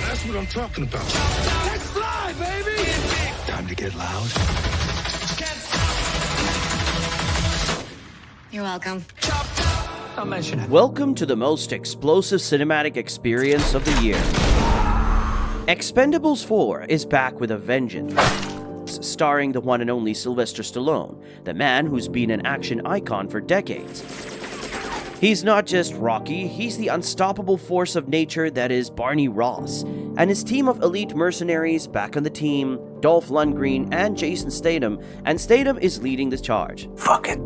That's what I'm talking about. Let's fly, baby! Time to get loud. You're welcome. I'll mention it. Welcome to the most explosive cinematic experience of the year. Expendables 4 is back with a vengeance, starring the one and only Sylvester Stallone, the man who's been an action icon for decades. He's not just Rocky, he's the unstoppable force of nature that is Barney Ross, and his team of elite mercenaries back on the team, Dolph Lungreen and Jason Statham, and Statham is leading the charge. Fuck it.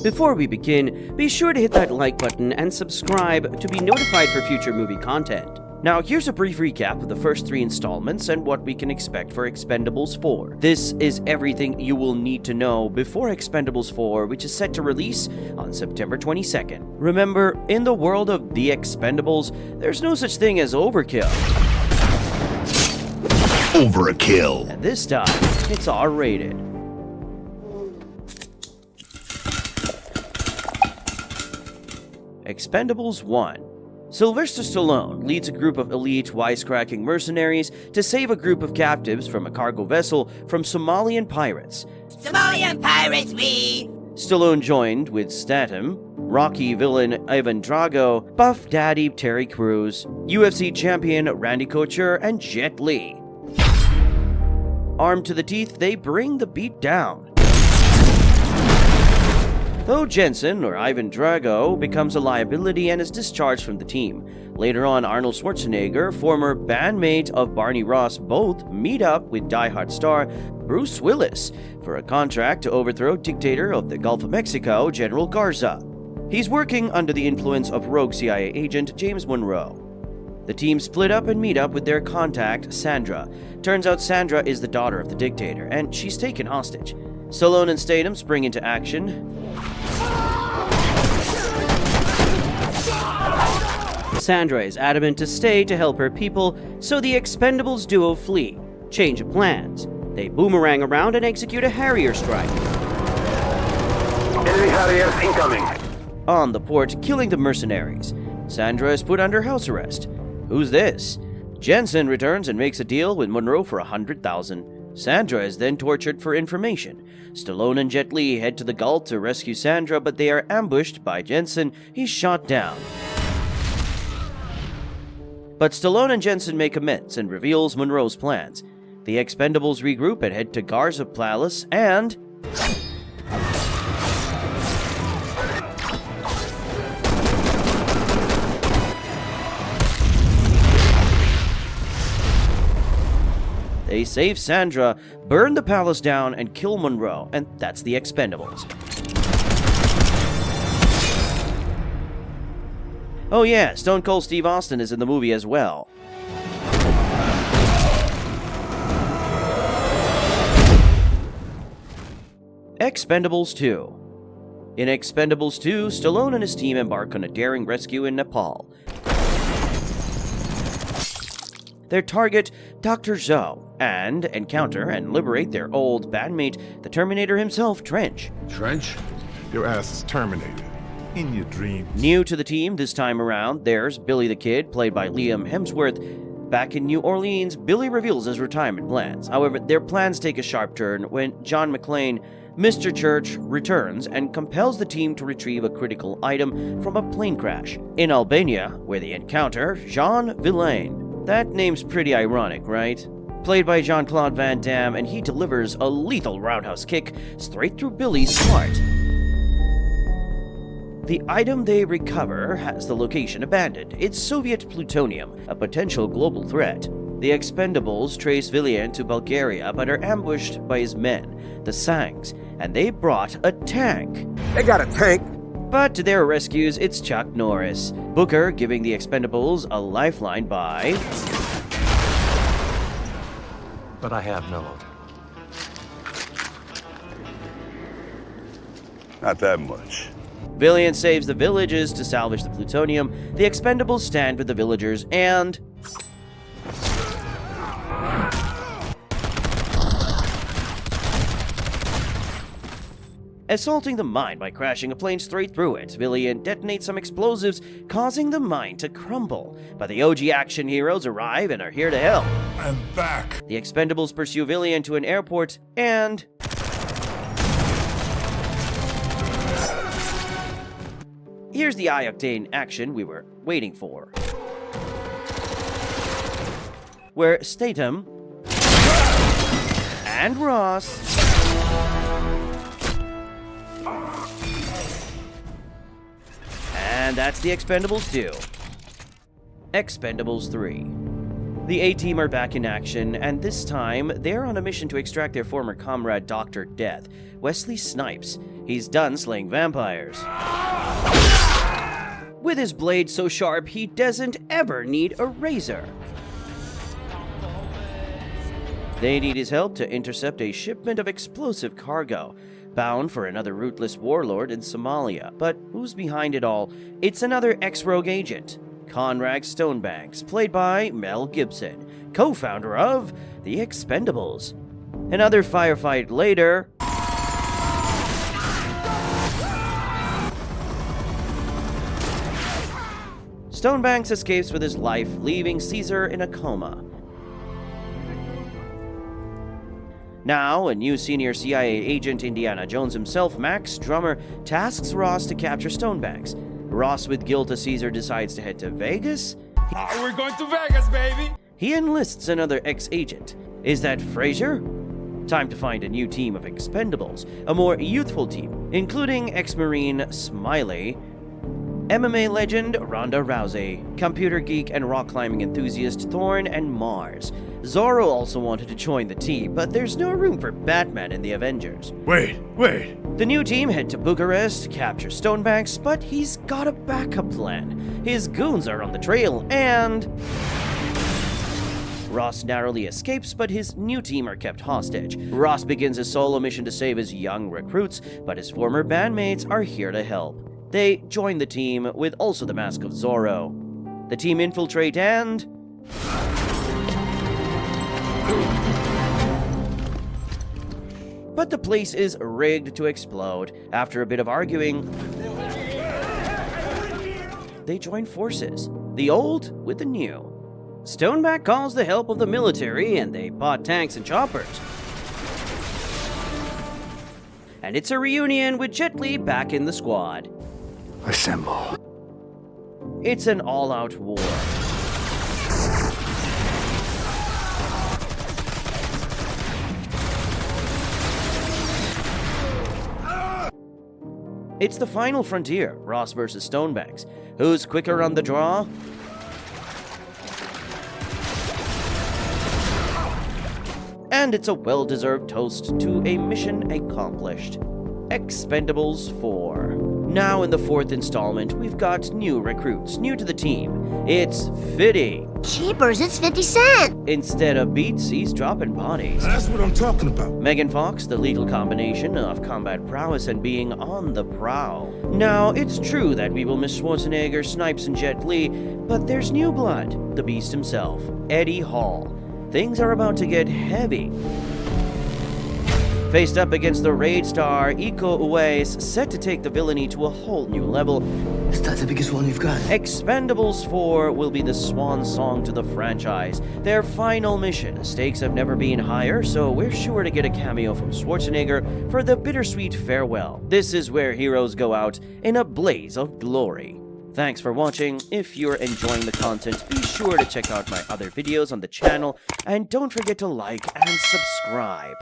Before we begin, be sure to hit that like button and subscribe to be notified for future movie content. Now, here's a brief recap of the first 3 installments and what we can expect for Expendables 4. This is everything you will need to know before Expendables 4, which is set to release on September 22nd. Remember, in the world of The Expendables, there's no such thing as overkill. Overkill. And this time, it's R-rated. Expendables 1. Sylvester Stallone leads a group of elite, wisecracking mercenaries to save a group of captives from a cargo vessel from Somalian pirates. Somalian pirates, we! Stallone joined with Statham, Rocky villain Ivan Drago, Buff Daddy Terry Crews, UFC champion Randy Couture, and Jet Li. Armed to the teeth, they bring the beat down. Though Jensen, or Ivan Drago, becomes a liability and is discharged from the team. Later on, Arnold Schwarzenegger, former bandmate of Barney Ross, both meet up with Die Hard star Bruce Willis for a contract to overthrow dictator of the Gulf of Mexico, General Garcia. He's working under the influence of rogue CIA agent James Monroe. The team split up and meet up with their contact, Sandra. Turns out Sandra is the daughter of the dictator, and she's taken hostage. Stallone and Statham spring into action. Sandra is adamant to stay to help her people, so the Expendables duo flee. Change of plans. They boomerang around and execute a Harrier strike. Enemy Harriers incoming. On the port, killing the mercenaries. Sandra is put under house arrest. Who's this? Jensen returns and makes a deal with Monroe for $100,000. Sandra is then tortured for information. Stallone and Jet Li head to the Gulf to rescue Sandra, but they are ambushed by Jensen. He's shot down. But Stallone and Jensen make amends and reveals Monroe's plans. The Expendables regroup and head to Garza Palace and... They save Sandra, burn the palace down, and kill Monroe, and that's the Expendables. Oh yeah, Stone Cold Steve Austin is in the movie as well. Expendables 2. In Expendables 2, Stallone and his team embark on a daring rescue in Nepal. Their target, Dr. Zhou, and encounter and liberate their old bandmate, the Terminator himself, Trench. Trench? Your ass is terminated. In your dreams. New to the team this time around, there's Billy the Kid, played by Liam Hemsworth. Back in New Orleans, Billy reveals his retirement plans. However, their plans take a sharp turn when John McClane, Mr. Church, returns and compels the team to retrieve a critical item from a plane crash. In Albania, where they encounter Jean Villain. That name's pretty ironic, right? Played by Jean-Claude Van Damme, and he delivers a lethal roundhouse kick straight through Billy's heart. The item they recover has the location abandoned. It's Soviet plutonium, a potential global threat. The Expendables trace Villain to Bulgaria but are ambushed by his men, the Sangs, and they brought a tank. They got a tank. But to their rescues, it's Chuck Norris. Booker giving the Expendables a lifeline by... But I have no. Not that much. Villain saves the villages to salvage the plutonium. The Expendables stand with the villagers and... Assaulting the mine by crashing a plane straight through it, Villian detonates some explosives, causing the mine to crumble. But the OG action heroes arrive and are here to help. I'm back. The Expendables pursue Villian to an airport, and here's the high-octane action we were waiting for, where Statham and Ross and that's the Expendables 2. Expendables 3. The A-Team are back in action, and this time, they're on a mission to extract their former comrade Dr. Death, Wesley Snipes. He's done slaying vampires. With his blade so sharp, he doesn't ever need a razor. They need his help to intercept a shipment of explosive cargo, bound for another ruthless warlord in Somalia. But who's behind it all? It's another ex-rogue agent, Conrad Stonebanks, played by Mel Gibson, co-founder of the Expendables. Another firefight later, Stonebanks escapes with his life, leaving Caesar in a coma. Now, a new senior CIA agent, Indiana Jones himself, Max Drummer, tasks Ross to capture Stonebanks. Ross, with guilt to Caesar, decides to head to Vegas. We're going to Vegas, baby! He enlists another ex-agent. Is that Frazier? Time to find a new team of Expendables, a more youthful team, including ex-Marine Smiley, MMA legend Ronda Rousey, computer geek and rock climbing enthusiast Thorne, and Mars. Zorro also wanted to join the team, but there's no room for Batman in the Avengers. Wait. The new team head to Bucharest, capture Stonebanks, but he's got a backup plan. His goons are on the trail, and Ross narrowly escapes, but his new team are kept hostage. Ross begins a solo mission to save his young recruits, but his former bandmates are here to help. They join the team with also the mask of Zorro. The team infiltrate and but the place is rigged to explode. After a bit of arguing, they join forces, the old with the new. Stoneback calls the help of the military, and they bought tanks and choppers. And it's a reunion with Jet Li back in the squad. Assemble. It's an all-out war. It's the final frontier, Ross versus Stonebanks. Who's quicker on the draw? And it's a well-deserved toast to a mission accomplished. Expendables 4. Now in the fourth installment, we've got new recruits, new to the team. It's Fitty. Cheapers, it's 50 cents. Instead of beats, he's dropping bodies. That's what I'm talking about. Megan Fox, the lethal combination of combat prowess and being on the prowl. Now, it's true that we will miss Schwarzenegger, Snipes, and Jet Li, but there's new blood, the Beast himself, Eddie Hall. Things are about to get heavy. Faced up against the raid star, Uwais, set to take the villainy to a whole new level. Is that the biggest one you've got? Expendables 4 will be the swan song to the franchise. Their final mission. The stakes have never been higher, so we're sure to get a cameo from Schwarzenegger for the bittersweet farewell. This is where heroes go out in a blaze of glory. Thanks for watching. If you're enjoying the content, be sure to check out my other videos on the channel, and don't forget to like and subscribe.